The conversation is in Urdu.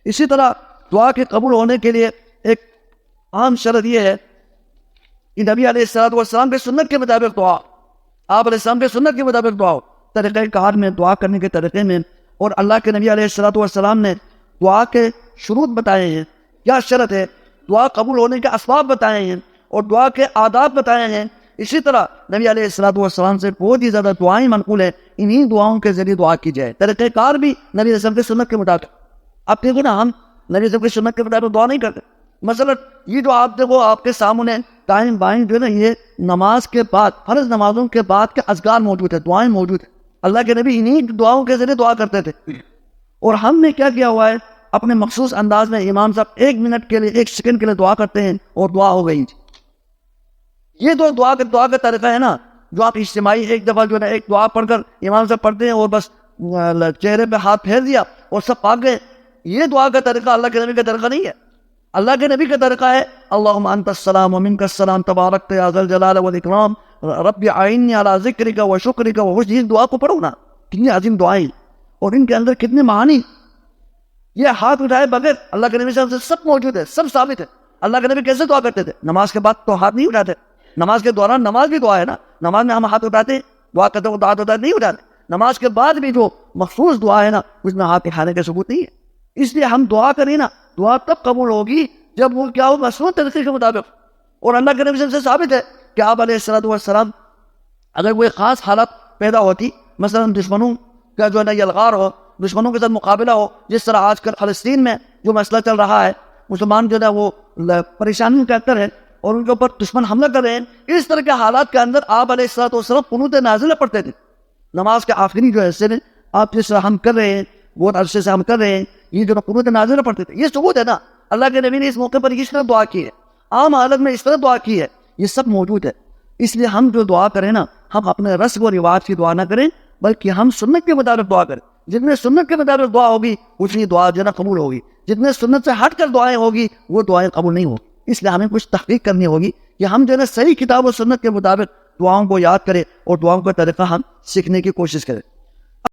اسی طرح دعا کے قبول ہونے کے لیے ایک عام شرط یہ ہے کہ نبی علیہ الصلوۃ والسلام کے سنت کے مطابق دعا، آپ علیہ السلام کے سنت کے مطابق دعا ہو، طریقہ کار میں، دعا کرنے کے طریقے میں. اور اللہ کے نبی علیہ الصلوۃ والسلام نے دعا کے شروط بتائے ہیں، کیا شرط ہے، دعا قبول ہونے کے اسباب بتائے ہیں اور دعا کے آداب بتائے ہیں. اسی طرح نبی علیہ الصلوۃ والسلام سے بہت ہی زیادہ دعائیں منقول ہیں، انہی دعاؤں کے ذریعے دعا کی جائے. طریقہ کار بھی نبی علیہ السلام کے سنت کے مطابق. آپ دیکھو نا، ہم نبی علیہ السلام کے سنت کے مطابق دعا نہیں کرتے. مثلا یہ جو آپ دیکھو آپ کے سامنے دائیں بائیں جو ہے نا، یہ نماز کے بعد، فرض نمازوں کے بعد کے اذکار موجود ہے، دعائیں موجود ہیں. اللہ کے نبی انہی دعاؤں کے ذریعے دعا کرتے تھے. اور ہم نے کیا کیا ہوا ہے، اپنے مخصوص انداز میں امام صاحب 1 منٹ کے لیے، 1 سیکنڈ کے لیے دعا کرتے ہیں اور دعا ہو گئی. یہ تو دعا کا طریقہ ہے نا، جو آپ اجتماعی ایک دفعہ جو ہے نا ایک دعا پڑھ کر امام صاحب پڑھتے ہیں اور بس چہرے پہ ہاتھ پھیر دیا اور سب پاک گئے. یہ دعا کا طریقہ اللہ کے نبی کا طریقہ نہیں ہے. اللہ کے نبی کا طریقہ ہے اللہم انت السلام ومنک السلام تبارکت یا ذا الجلال والاکرام رب اعنی علی ذکرک و شکرک و حسن. اس دعا کو پڑھو نا، کتنی عظیم دعائیں اور ان کے اندر کتنے معانی. یہ ہاتھ اٹھائے بغیر اللہ کے نبی سے سب موجود ہے، سب ثابت ہے. اللہ کے نبی کیسے دعا کرتے تھے؟ نماز کے بعد تو ہاتھ نہیں اٹھاتے. نماز کے دوران نماز بھی دعا ہے نا، نماز میں ہم ہاتھ اٹھاتے ہیں، دعا کرتے وقت ہاتھ اٹھاتے نہیں اٹھاتے. نماز کے بعد بھی جو مخصوص دعا ہے نا، اس میں ہاتھ اٹھانے کا ثبوت نہیں ہے. اس لیے ہم دعا کریں نا، دعا تب قبول ہوگی جب وہ کیا ہو، مسنون طریقے کے مطابق. اور اللہ کے نبی سے ثابت ہے کہ آپ علیہ الصلوۃ والسلام اگر کوئی خاص حالت پیدا ہوتی، مثلا دشمنوں کا جو ہے نا یلغار ہو، دشمنوں کے ساتھ مقابلہ ہو، جس طرح آج کل فلسطین میں جو مسئلہ چل رہا ہے، مسلمان جو ہے وہ پریشانی کا اندر ہے اور ان کے اوپر دشمن حملہ کر رہے ہیں، اس طرح کے حالات کے اندر آپ علیہ الصلوۃ والسلام قنوت نازلہ پڑھتے تھے. نماز کے آخری جو حصے میں آپ جس طرح ہم کر رہے ہیں، بہت عرصے سے ہم کر رہے ہیں، یہ جو قنوت نازلہ پڑھتے تھے. یہ ثبوت ہے نا، اللہ کے نبی نے اس موقع پر اس طرح دعا کی ہے، عام حالت میں اس طرح دعا کی ہے، یہ سب موجود ہے. اس لیے ہم جو دعا کریں نا، ہم اپنے رسم و رواج کی دعا نہ کریں، بلکہ ہم سنت کے مطابق دعا کریں. جتنے سنت کے مطابق دعا ہوگی اتنی دعا جو ہے نا قبول ہوگی. جتنے سنت سے ہٹ کر دعائیں ہوگی وہ دعائیں قبول نہیں ہوگی. اس لیے ہمیں کچھ تحقیق کرنی ہوگی کہ ہم جو ہے نا صحیح کتاب و سنت کے مطابق دعاؤں کو یاد کریں اور دعاؤں کا طریقہ ہم سیکھنے کی کوشش کریں.